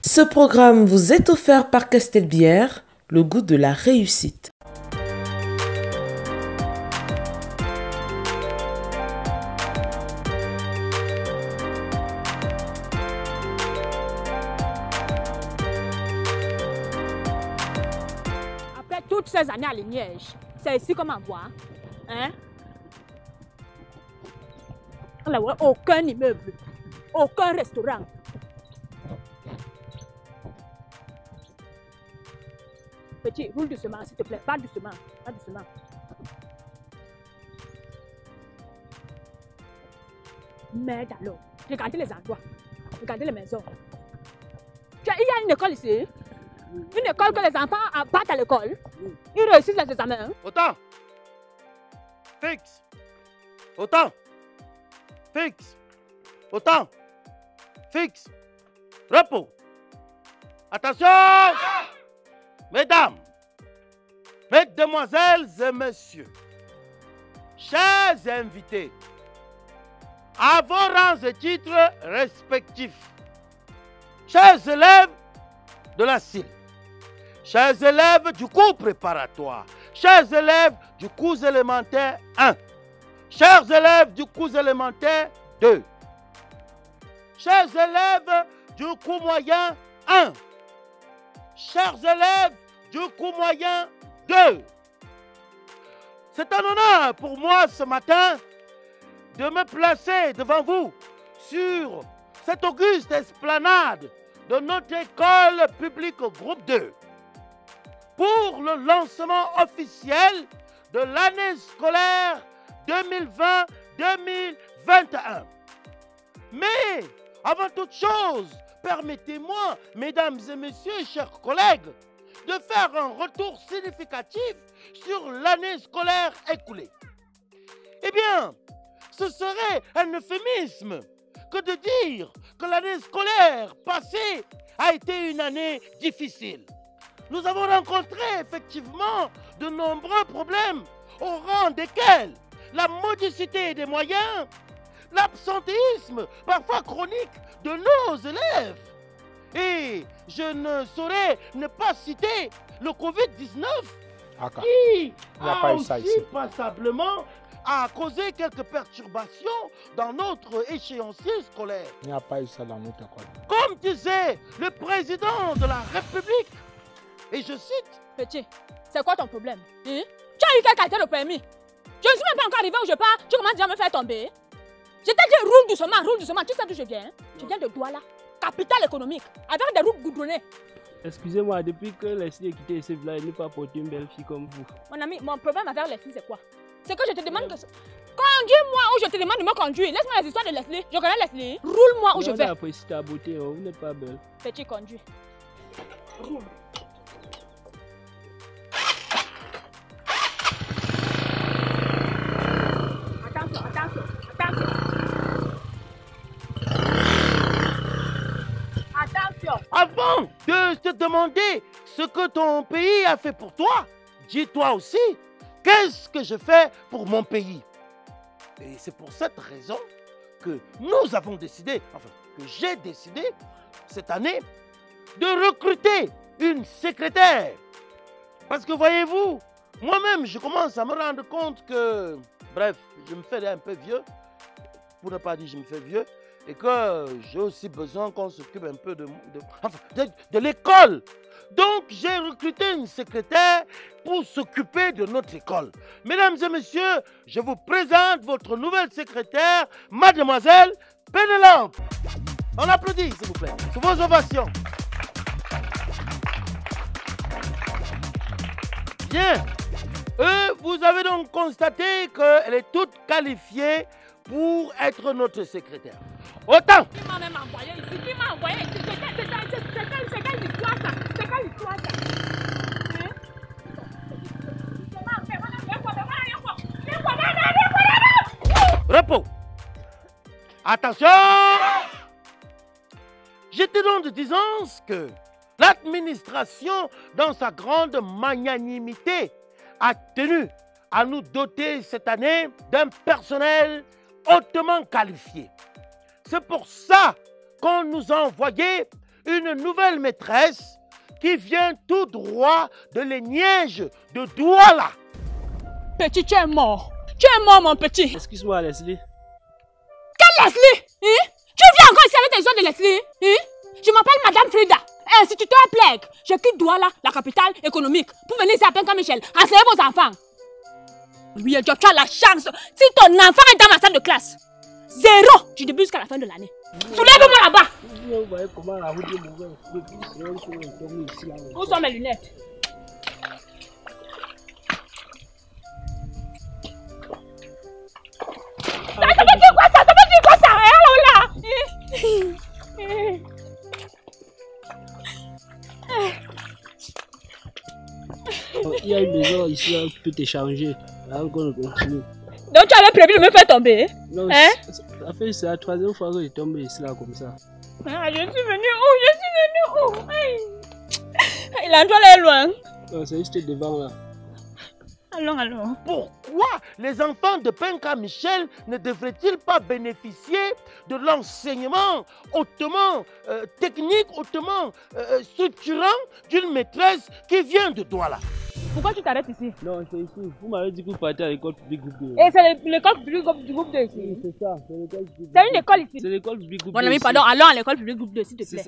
Ce programme vous est offert par Castelbière, le goût de la réussite. Après toutes ces années à Liège, c'est ici qu'on m'envoie. Hein? Aucun immeuble, aucun restaurant. Petit, roule doucement, s'il te plaît. Pas doucement. Pas doucement. Merde alors. Regardez les endroits. Regardez les maisons. Il y a une école ici. Une école que les enfants partent à l'école. Ils réussissent les examens. Autant. Fixe. Autant. Fixe. Autant. Fixe. Repos. Attention. Mesdames, mesdemoiselles et messieurs, chers invités, à vos rangs et titres respectifs, chers élèves de la CIL, chers élèves du cours préparatoire, chers élèves du cours élémentaire 1, chers élèves du cours élémentaire 2, chers élèves du cours moyen 1, chers élèves du cours moyen 2, c'est un honneur pour moi ce matin de me placer devant vous sur cette auguste esplanade de notre école publique groupe 2 pour le lancement officiel de l'année scolaire 2020-2021. Mais avant toute chose, permettez-moi, mesdames et messieurs, chers collègues, de faire un retour significatif sur l'année scolaire écoulée. Eh bien, ce serait un euphémisme que de dire que l'année scolaire passée a été une année difficile. Nous avons rencontré effectivement de nombreux problèmes au rang desquels la modicité des moyens, l'absentéisme parfois chronique de nos élèves. Et je ne saurais ne pas citer le Covid-19 qui a aussi passablement causé quelques perturbations dans notre échéancier scolaire. Il n'y a pas eu ça dans notre école. Comme disait le président de la République, et je cite... Petit, c'est quoi ton problème? Tu as eu quelle qualité de permis? Je ne suis même pas encore arrivé où je pars, tu commences déjà à me faire tomber. Je t'ai dit roule doucement, tu sais d'où je viens? Je viens de Douala, capitale économique, avec des routes goudronnées. Excusez-moi, depuis que Leslie a quitté ce village, il n'est pas porté une belle fille comme vous. Mon ami, mon problème avec Leslie, c'est quoi? C'est que je te demande que... Conduis-moi où je te demande de me conduire. Laisse-moi les histoires de Leslie. Je connais Leslie. Roule-moi où je vais. On apprécie ta beauté, vous n'êtes pas belle. Petit, conduis. Roule. Attention. Avant de te demander ce que ton pays a fait pour toi, dis-toi aussi, qu'est-ce que je fais pour mon pays? Et c'est pour cette raison que nous avons décidé, enfin, que j'ai décidé cette année de recruter une secrétaire. Parce que voyez-vous, moi-même, je commence à me rendre compte que, bref, je me fais un peu vieux, pour ne pas dire je me fais vieux, et que j'ai aussi besoin qu'on s'occupe un peu de l'école. Donc, j'ai recruté une secrétaire pour s'occuper de notre école. Mesdames et messieurs, je vous présente votre nouvelle secrétaire, mademoiselle Pénélope. On applaudit, s'il vous plaît, sur vos ovations. Bien. Vous avez donc constaté qu'elle est toute qualifiée pour être notre secrétaire. Autant. Qui m'a même envoyé ici? Qui m'a envoyé ici? C'est quelle histoire ça? C'est quelle histoire ça? Repos. Attention. J'étais donc de disance que l'administration, dans sa grande magnanimité, a tenu à nous doter cette année d'un personnel hautement qualifié. C'est pour ça qu'on nous a envoyé une nouvelle maîtresse qui vient tout droit de l'Eniège de Douala. Petit, tu es mort. Tu es mort, mon petit. Excuse-moi, Leslie. Quelle Leslie? Tu viens encore ici avec tes histoires de Leslie? Je m'appelle Madame Frida, instituteur Plègue. Je quitte Douala, la capitale économique, pour venir ici à Penka-Michel, enseigner vos enfants. Oui, tu as la chance. Si ton enfant est dans ma salle de classe, 0 du début jusqu'à la fin de l'année. Soulève-moi là-bas. Où sont mes lunettes? Ça veut dire quoi ça? Ça veut dire quoi ça? Il y a une maison ici, on peut t'échanger. Là, on continue. Donc tu avais prévu de me faire tomber? Non, ça fait c'est la 3e fois que je tombe ici là comme ça. Ah, je suis venue où? Je suis venue où? L'endroit est loin. Non, c'est juste devant là. Allons. Pourquoi les enfants de Penka-Michel ne devraient-ils pas bénéficier de l'enseignement hautement technique, hautement structurant d'une maîtresse qui vient de Douala? Pourquoi tu t'arrêtes ici? Non, c'est ici. Vous m'avez dit que vous partez à l'école publique groupe 2. Et c'est l'école publique du groupe 2 ici? Oui, c'est ça, c'est l'école publique. C'est une école ici? C'est l'école publique groupe 2. Mon ami, pardon, allons à l'école publique groupe 2 s'il te plaît.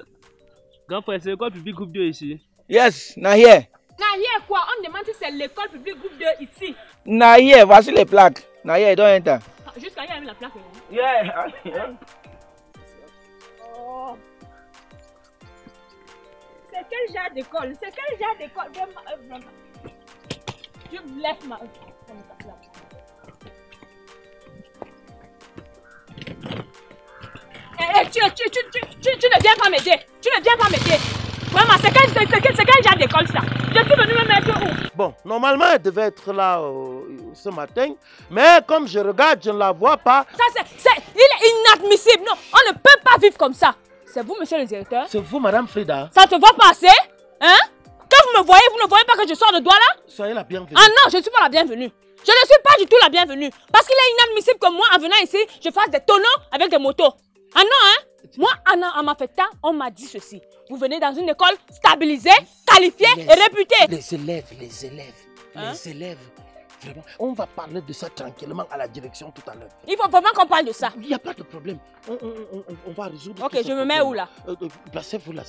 Grand frère, c'est l'école publique groupe 2 ici. Yes, na here. Na here quoi? On demande si c'est l'école publique groupe 2 ici. Na here, voici les plaques. Na here, don't enter. Jusqu'à hier, il y a la plaque. Yeah. Oh. C'est quel genre d'école? C'est quel genre d'école? Vraiment. Je me laisse ma... Tu ne viens pas m'aider. Tu ne viens pas m'aider. Maman, c'est quel genre d'école ça? Je suis venue me mettre où? Bon, normalement, elle devait être là ce matin, mais comme je regarde, je ne la vois pas. Ça, il est inadmissible. Non, on ne peut pas vivre comme ça. C'est vous, monsieur le directeur? C'est vous, Madame Frida. Ça te voit passer? Hein? Quand vous me voyez, vous ne voyez pas que je sors de Douala? Soyez la bienvenue. Ah non, je ne suis pas la bienvenue. Je ne suis pas du tout la bienvenue. Parce qu'il est inadmissible que moi, en venant ici, je fasse des tonneaux avec des motos. Ah non, hein? Moi, à ma fête, on m'a dit ceci. Vous venez dans une école stabilisée, qualifiée et réputée. Les élèves, vraiment, on va parler de ça tranquillement à la direction tout à l'heure. Il faut vraiment qu'on parle de ça. Il n'y a pas de problème. On va résoudre. Ok, je me mets où là? Placez-vous là.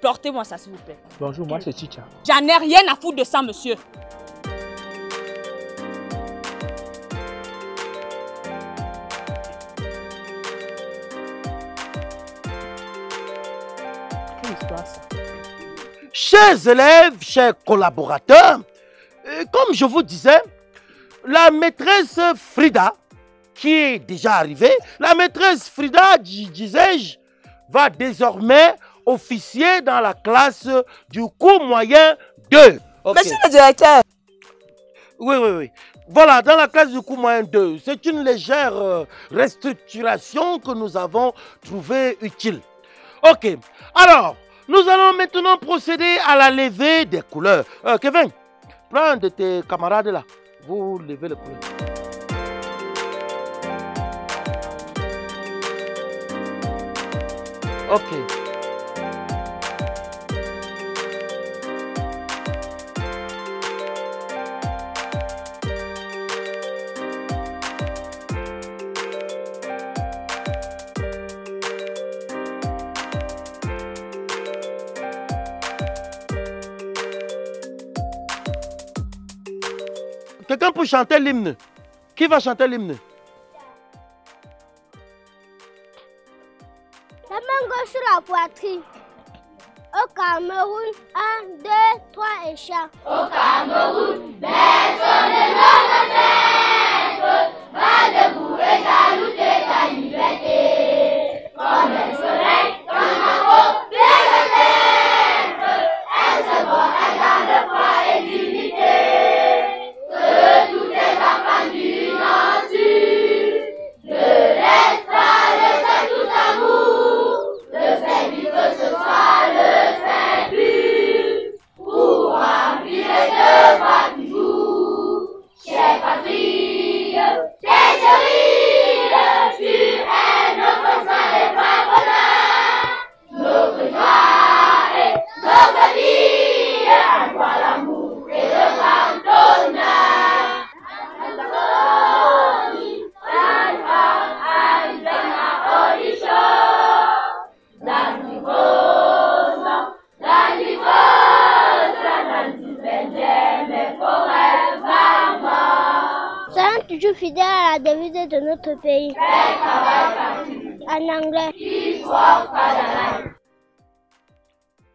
Portez-moi ça, s'il vous plaît. Bonjour, moi c'est Chicha. J'en ai rien à foutre de ça, monsieur. Chers élèves, chers collaborateurs, comme je vous disais, la maîtresse Frida, qui est déjà arrivée, la maîtresse Frida, disais-je, va désormais officier dans la classe du cours moyen 2. Okay. Monsieur le directeur. Oui. Voilà, dans la classe du cours moyen 2. C'est une légère restructuration que nous avons trouvée utile. Ok, alors, nous allons maintenant procéder à la levée des couleurs. Kevin, prends un de tes camarades là. Vous levez les couleurs. Ok. Quelqu'un peut chanter l'hymne? Qui va chanter l'hymne? La main gauche sur la poitrine. Au Cameroun, 1, 2, 3 et chant. Au Cameroun, personne ne notre va debout et saluer ta liberté. Comme le soleil, dans la peau, plein de lèvres, elle se voit dans le froid et l'unité. Que tous les enfants du nature, de l'Est à l'Est, c'est tout amour. Le Saint-But, que ce soit le Saint-But, pour remplir les devoirs du jour. Chère patrie, tes chéris, tu es notre sang et bonheur, notre joie et notre vie, à toi l'amour et le grand honneur. Soyons toujours fidèles à la devise de notre pays. En anglais.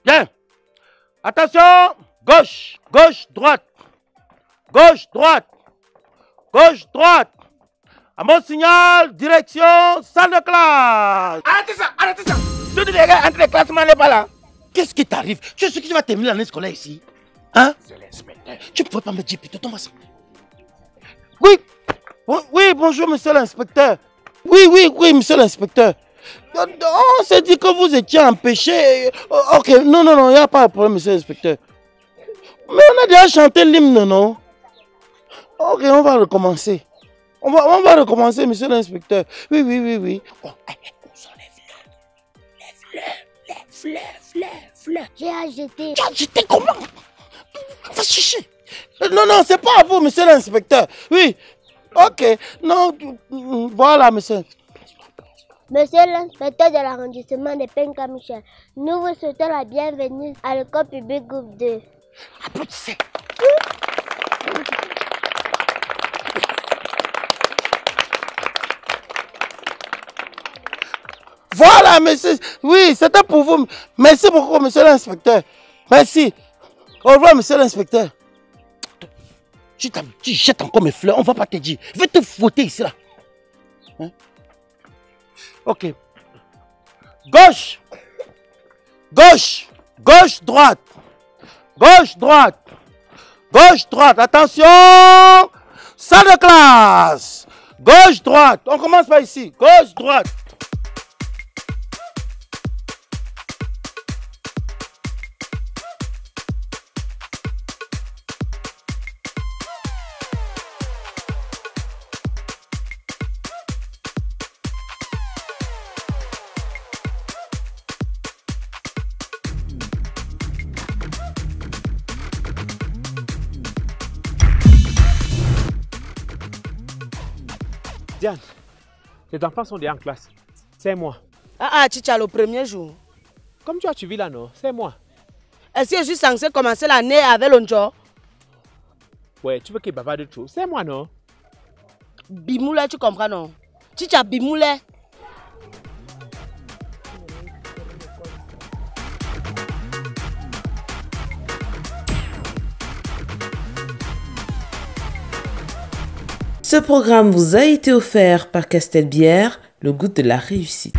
Bien. Attention. Gauche, gauche, droite. Gauche, droite. Gauche, droite. À mon signal, direction, salle de classe. Arrêtez ça, arrêtez ça. Tous les gars entre les classements n'est pas là. Qu'est-ce qui t'arrive? Tu sais que tu vas terminer l'année scolaire ici? Hein? C'est l'inspecteur. Tu ne pouvais pas me dire plutôt, Thomas. Oui. Oui, bonjour, monsieur l'inspecteur. Oui, monsieur l'inspecteur. On s'est dit que vous étiez empêché. Ok, non, il n'y a pas de problème, monsieur l'inspecteur. Mais on a déjà chanté l'hymne, non? Ok, on va recommencer. On va recommencer, monsieur l'inspecteur. Oui. Oh, on s'enlève les fleurs. J'ai agité. Tu as agité comment? Va chercher. Non, c'est pas à vous, monsieur l'inspecteur. Oui. Ok. Non, voilà, monsieur. Monsieur l'inspecteur de l'arrondissement de Penka-Michel, nous vous souhaitons la bienvenue à l'école publique groupe 2. Applaudissez. Voilà, monsieur. Oui, c'était pour vous. Merci beaucoup, monsieur l'inspecteur. Merci. Au revoir, monsieur l'inspecteur. Tu jettes encore mes fleurs, on ne va pas te dire. Je vais te fouetter ici, là. Hein? Ok. Gauche. Gauche. Gauche, droite. Gauche, droite. Gauche, droite. Attention. Salle de classe. Gauche, droite. On commence par ici. Gauche, droite. Diane, les enfants sont déjà en classe. C'est moi. Chicha, le premier jour. Comme tu as suivi là, non? C'est moi. Est-ce que je suis censé commencer l'année avec l'onjo? Ouais, tu veux qu'il bavarde trop? C'est moi, non? Bimoulé, tu comprends, non? Chicha, bimoulé. Ce programme vous a été offert par Castelbière, le goût de la réussite.